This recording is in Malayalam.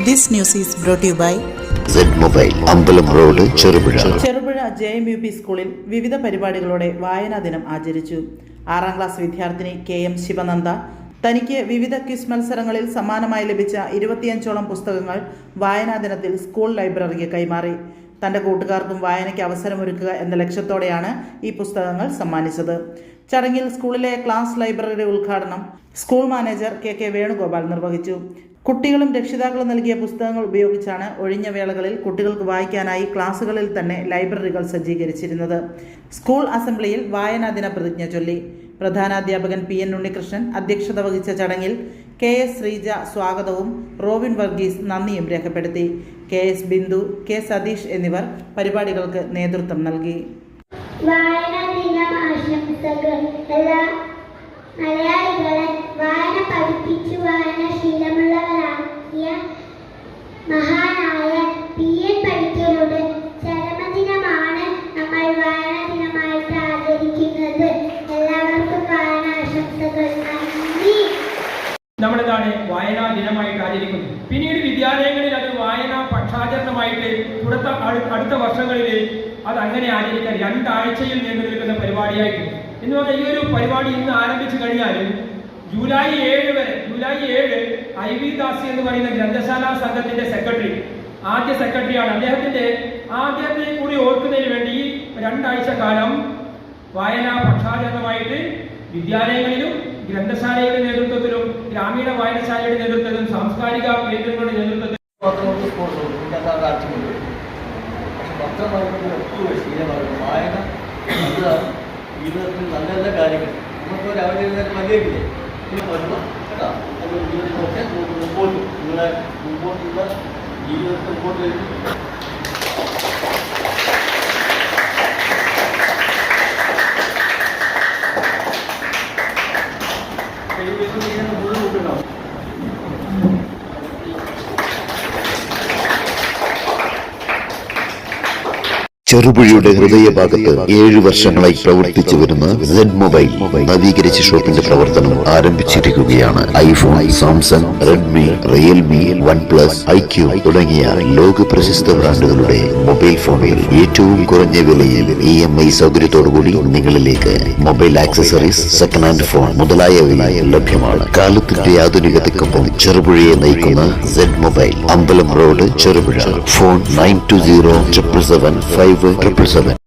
This news is brought to you by Z Mobile, അമ്പലം റോഡ്, ചെറുപുഴ. ചെറുപുഴ JMUP സ്കൂളിൽ വിവിധ പരിപാടികളോടെ വായനാ ദിനം ആചരിച്ചു. 6ാം ക്ലാസ് വിദ്യാർത്ഥിനി KM ശിവനന്ദ തനിക്ക് വിവിധ ക്വിസ് മത്സരങ്ങളിൽ സമ്മാനമായി ലഭിച്ച 25ഓളം പുസ്തകങ്ങൾ വായനാ ദിനത്തിൽ സ്കൂൾ ലൈബ്രറിക്ക് കൈമാറി. തന്റെ കൂട്ടുകാർക്കും വായനയ്ക്ക് അവസരമൊരുക്കുക എന്ന ലക്ഷ്യത്തോടെയാണ് ഈ പുസ്തകങ്ങൾ സമ്മാനിച്ചത്. ചടങ്ങിൽ സ്കൂളിലെ ക്ലാസ് ലൈബ്രറിയുടെ ഉദ്ഘാടനം സ്കൂൾ മാനേജർ KK വേണുഗോപാൽ നിർവഹിച്ചു. കുട്ടികളും രക്ഷിതാക്കളും നൽകിയ പുസ്തകങ്ങൾ ഉപയോഗിച്ചാണ് ഒഴിഞ്ഞ വേളകളിൽ കുട്ടികൾക്ക് വായിക്കാനായി ക്ലാസുകളിൽ തന്നെ ലൈബ്രറികൾ സജ്ജീകരിച്ചിരുന്നത്. സ്കൂൾ അസംബ്ലിയിൽ വായനാ ദിന പ്രതിജ്ഞ ചൊല്ലി. പ്രധാനാധ്യാപകൻ PN ഉണ്ണികൃഷ്ണൻ അധ്യക്ഷത വഹിച്ച ചടങ്ങിൽ KS ശ്രീജ സ്വാഗതവും റോബിൻ വർഗീസ് നന്ദിയും രേഖപ്പെടുത്തി. KS ബിന്ദു, K സതീഷ് എന്നിവർ പരിപാടികൾക്ക് നേതൃത്വം നൽകി. മലയാളികളെ വായന പഠിപ്പിച്ചു വായനാശീലമുള്ളവരാക്കിയ മഹാനായ PN പണിക്കരുടെ ചരമദിനമാണ് നമ്മൾ വായനാ ദിനമായിട്ട് ആചരിക്കുന്നത്. എല്ലാവർക്കും വായനാശംസകൾ. നന്ദി. നമ്മളെന്താണ് വായനാ ദിനമായിട്ട് ആചരിക്കുന്നത്. പിന്നീട് വിദ്യാലയങ്ങളിൽ അത് വായനാ പക്ഷാചരണമായിട്ട് അടുത്ത വർഷങ്ങളിൽ അത് അങ്ങനെ ആചരിക്കാൻ 2 ആഴ്ചയിൽ നീണ്ടു നിൽക്കുന്ന പരിപാടിയായിട്ട്. എന്ന് പറഞ്ഞാൽ ഈ ഒരു പരിപാടി ഇന്ന് ആരംഭിച്ചു കഴിഞ്ഞാൽ ജൂലൈ 7 വരെ, ജൂലൈ 7 IV ദാസി എന്ന് പറയുന്ന ഗ്രന്ഥശാല സംഘത്തിന്റെ ആദ്യ സെക്രട്ടറിയാണ്. അദ്ദേഹത്തെ കൂടി ഓർക്കുന്നതിന് വേണ്ടി ഈ 2 ആഴ്ച കാലം വായനാ പക്ഷാചരണമായിട്ട് വിദ്യാലയങ്ങളിലും ഗ്രന്ഥശാലയുടെ നേതൃത്വത്തിലും ഗ്രാമീണ വായനശാലയുടെ നേതൃത്വത്തിലും സാംസ്കാരിക കേന്ദ്രങ്ങളുടെ നേതൃത്വത്തിലും വായന ജീവിതത്തിൽ നല്ല നല്ല കാര്യങ്ങൾ നമുക്ക് രാവിലെ മതിയാക്കില്ലേ വരുമ്പോൾ കേട്ടോ അത് ജീവിതത്തിലൊക്കെ മുമ്പോട്ട് നിങ്ങളെ മുമ്പോട്ടുള്ള ജീവിതത്തിൽ മുമ്പോട്ട് വരുന്നു. ചെറുപുഴയുടെ ഹൃദയഭാഗത്ത് 7 വർഷങ്ങളായി പ്രവർത്തിച്ചു വരുന്ന Z മൊബൈൽ നവീകരിച്ച ഷോപ്പിന്റെ പ്രവർത്തനം ആരംഭിച്ചിരിക്കുകയാണ്. IPhone, Samsung, Redmi, Realme, OnePlus, IQ തുടങ്ങിയ ലോക പ്രശസ്ത ബ്രാൻഡുകളുടെ മൊബൈൽ ഫോണുകൾ ഏറ്റവും കുറഞ്ഞ വിലയിൽ EMI സൗകര്യത്തോടുകൂടി നിങ്ങളിലേക്ക്. Mobile accessories, second hand phone മുതലായവ ലഭ്യമാണ്. കാലത്തിന്റെ ആധുനികതയ്ക്കൊപ്പം ചെറുപുഴയെ നയിക്കുന്ന Z മൊബൈൽ, അമ്പലം റോഡ്, ചെറുപുഴ. ഫോൺ 92077577.